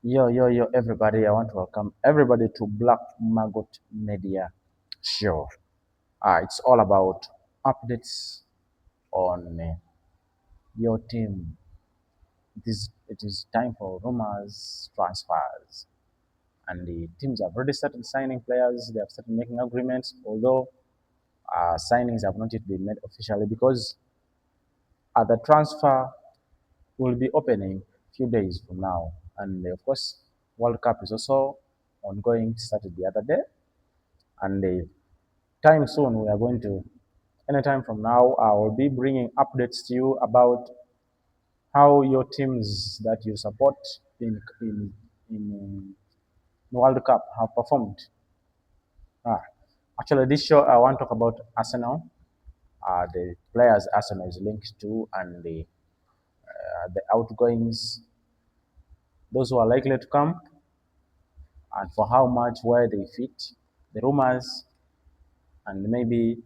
Yo, everybody. I want to welcome everybody to Black Maggot Media Show. It's all about updates on your team. It is time for rumors, transfers, and the teams have already started signing players. They have started making agreements, although signings have not yet been made officially because the transfer will be opening a few days from now. And of course, World Cup is also ongoing, started the other day. And time soon, we are going to, anytime from now, I will be bringing updates to you about how your teams that you support in World Cup have performed. Ah, Actually, this show, I want to talk about Arsenal, the players Arsenal is linked to, and the outgoings, those who are likely to come, and for how much, where they fit, the rumors, and maybe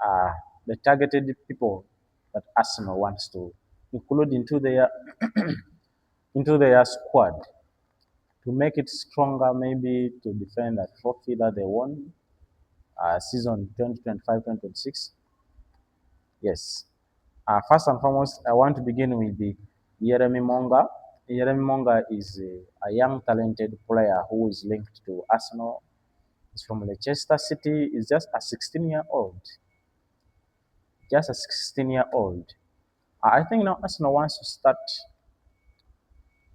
uh, the targeted people that Arsenal wants to include into their squad to make it stronger, maybe to defend a trophy that they won season 2025-2026. Yes. First and foremost, I want to begin with the Jeremy Monga. Jeremy Monga is a young, talented player who is linked to Arsenal. He's from Leicester City. He's just a 16-year-old. Just a 16-year-old. I think now Arsenal wants to start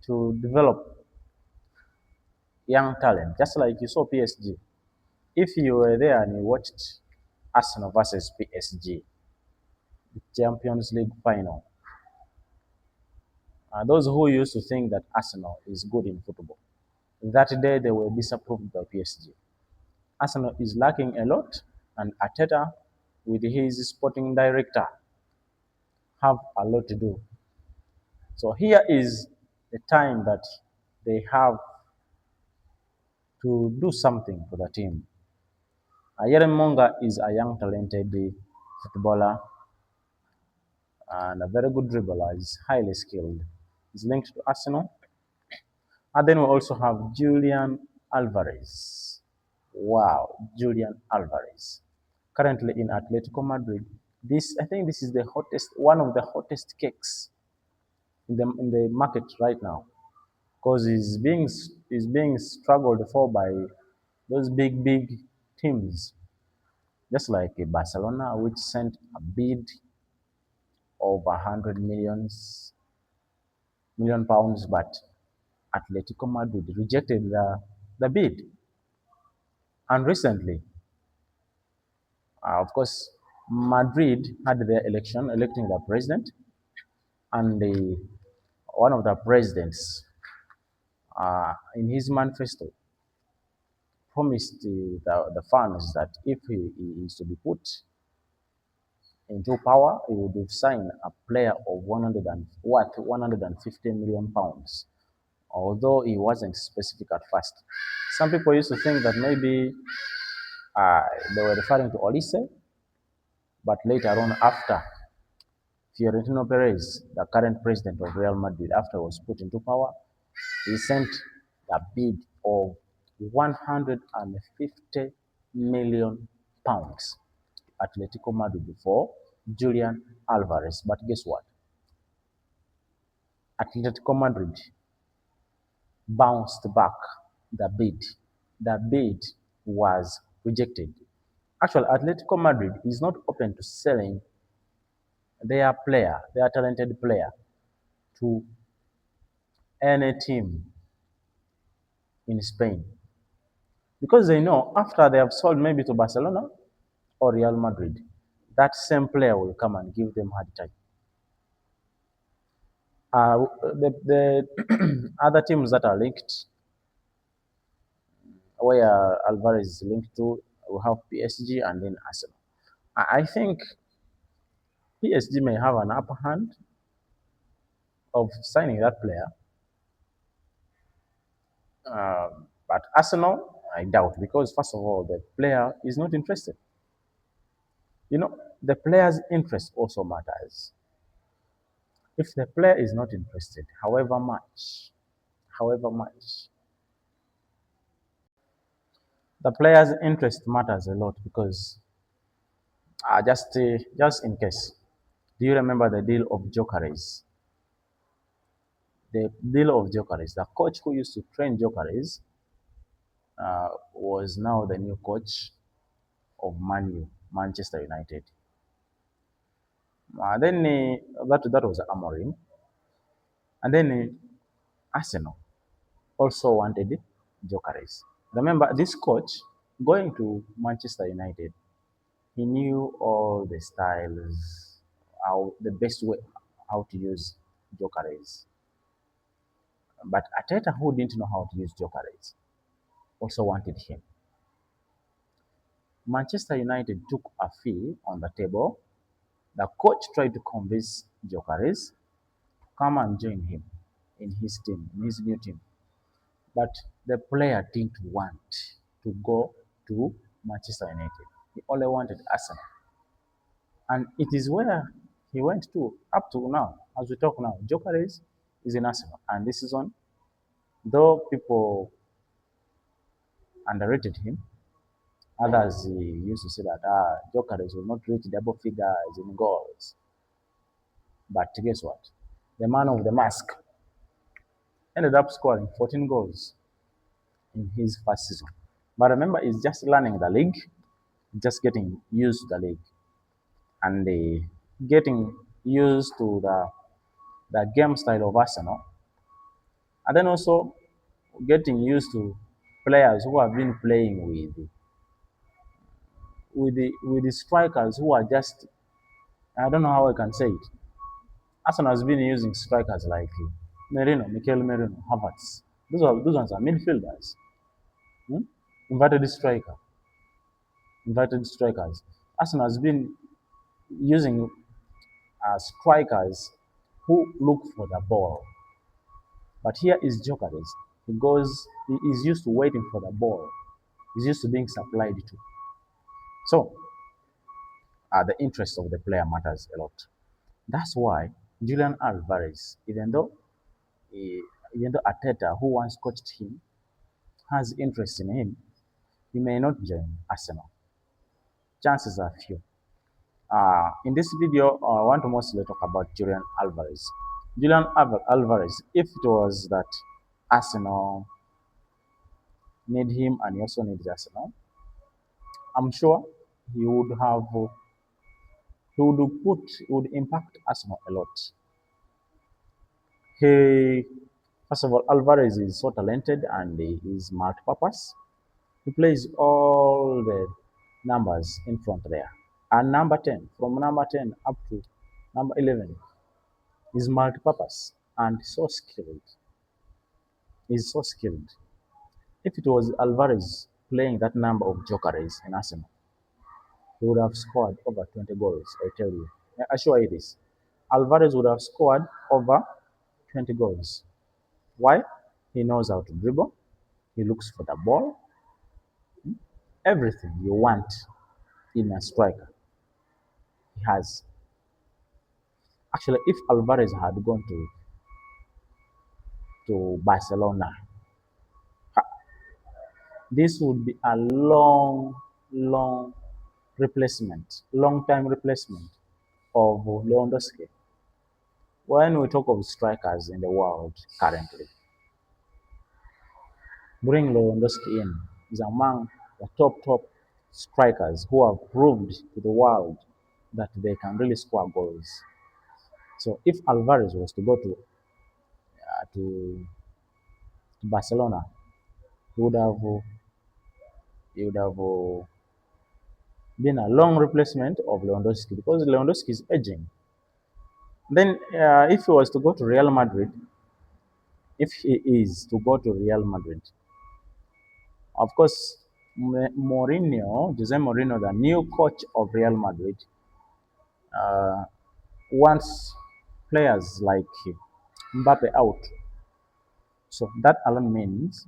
to develop young talent, just like you saw PSG. If you were there and you watched Arsenal versus PSG, the Champions League final, those who used to think that Arsenal is good in football, that day they were disapproved by PSG. Arsenal is lacking a lot, and Arteta, with his sporting director, have a lot to do. So here is the time that they have to do something for the team. Yerem Monga is a young, talented footballer and a very good dribbler. He's highly skilled. He's linked to Arsenal. And then we also have Julian Alvarez. Wow, Julian Alvarez. Currently in Atletico Madrid. I think this is one of the hottest cakes in the market right now, because he's being struggled for by those big teams, just like Barcelona, which sent a bid of 100 million pounds, but Atletico Madrid rejected the bid. And recently, of course, Madrid had their election, electing the president, and one of the presidents, in his manifesto, promised the fans that if he is to be put into power, he would sign a player of 150 million pounds, although he wasn't specific at first. Some people used to think that maybe uh, they were referring to Olise, but later on, after Fiorentino Perez, the current president of Real Madrid, after he was put into power, he sent a bid of 150 million pounds Atletico Madrid for Julian Alvarez. But guess what? Atletico Madrid bounced back the bid. The bid was rejected. Actually, Atletico Madrid is not open to selling their talented player, to any team in Spain, because they know after they have sold maybe to Barcelona or Real Madrid, that same player will come and give them hard time. The other teams that are linked, where Alvarez is linked to, we have PSG and then Arsenal. I think PSG may have an upper hand of signing that player, but Arsenal, I doubt, because first of all, the player is not interested. The player's interest also matters. If the player is not interested, however much. The player's interest matters a lot because just in case, do you remember the deal of Jokeres? The deal of Jokeres, the coach who used to train Jokeres, was now the new coach of Manchester United. Then that was Amorim, and then Arsenal also wanted Jokeres. Remember, this coach going to Manchester United, he knew all the styles, how the best way how to use Jokeres. But Ateta, who didn't know how to use Jokeres, also wanted him. Manchester United took a fee on the table. The coach tried to convince Jokeres to come and join him in his team, in his new team. But the player didn't want to go to Manchester United. He only wanted Arsenal. And it is where he went to up to now, as we talk now. Jokeres is in Arsenal. And this season, though people underrated him, others used to say that Jokeres will not reach double figures in goals. But guess what? The man of the mask ended up scoring 14 goals in his first season. But remember, he's just learning the league, just getting used to the league, and getting used to the game style of Arsenal, and then also getting used to players who have been playing with the strikers who are just, I don't know how I can say it. Arsenal has been using strikers like Mikel Merino, Havertz. Those ones are midfielders. Hmm? Inverted striker, inverted strikers. Arsenal has been using strikers who look for the ball. But here is Jokeres. He is used to waiting for the ball. He's used to being supplied to. So the interest of the player matters a lot. That's why Julian Alvarez, even though Ateta, who once coached him, has interest in him, he may not join Arsenal. Chances are few. In this video, I want to mostly talk about Julian Alvarez. Alvarez, if it was that Arsenal need him and he also needs Arsenal, I'm sure he would have he would impact Arsenal a lot. He First of all, Alvarez is so talented and he is multi-purpose. He plays all the numbers in front there. And number 10, from number 10 up to number 11, is multi-purpose and so skilled. He's so skilled. If it was Alvarez playing that number of jokers in Arsenal, he would have scored over 20 goals, I tell you. I assure you this. Alvarez would have scored over 20 goals. Why? He knows how to dribble. He looks for the ball. Everything you want in a striker, he has. Actually, if Alvarez had gone to Barcelona, this would be a long long time replacement of Lewandowski. When we talk of strikers in the world currently, bring Lewandowski in is among the top strikers who have proved to the world that they can really score goals. So if Alvarez was to go to Barcelona, he would have been a long replacement of Lewandowski because Lewandowski is aging. Then, if he was to go to Real Madrid, if he is to go to Real Madrid, of course, Jose Mourinho, the new coach of Real Madrid, uh, wants players like Mbappe out. So that alone means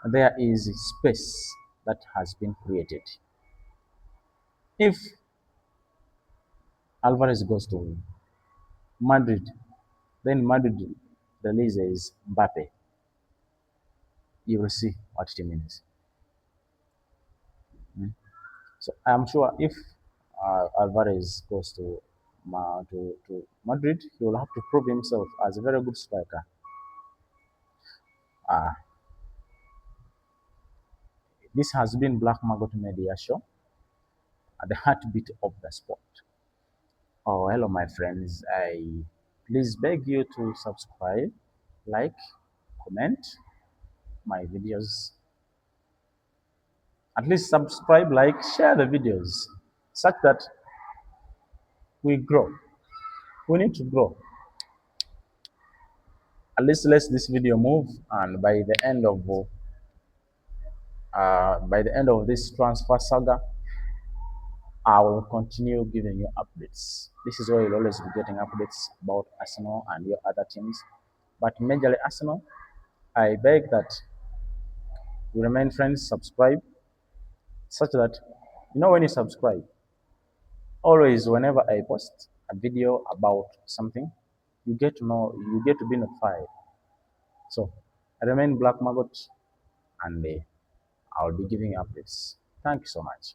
there is space that has been created. If Alvarez goes to Madrid, then Madrid releases Mbappe. you will see what it means. So I'm sure if Alvarez goes to Madrid, he will have to prove himself as a very good striker. Uh, this has been Black Margot Media Show, at the heartbeat of the sport. Oh, hello, my friends. I please beg you to subscribe, like, comment my videos. At least subscribe, like, share the videos, such that we grow. We need to grow. At least let this video move, and by the end of this transfer saga, I will continue giving you updates. This is where you'll always be getting updates about Arsenal and your other teams. But majorly Arsenal, I beg that you remain friends, subscribe, such that when you subscribe, always whenever I post a video about something, you get to be notified. So I remain Black Maggot, and I'll be giving you updates. Thank you so much.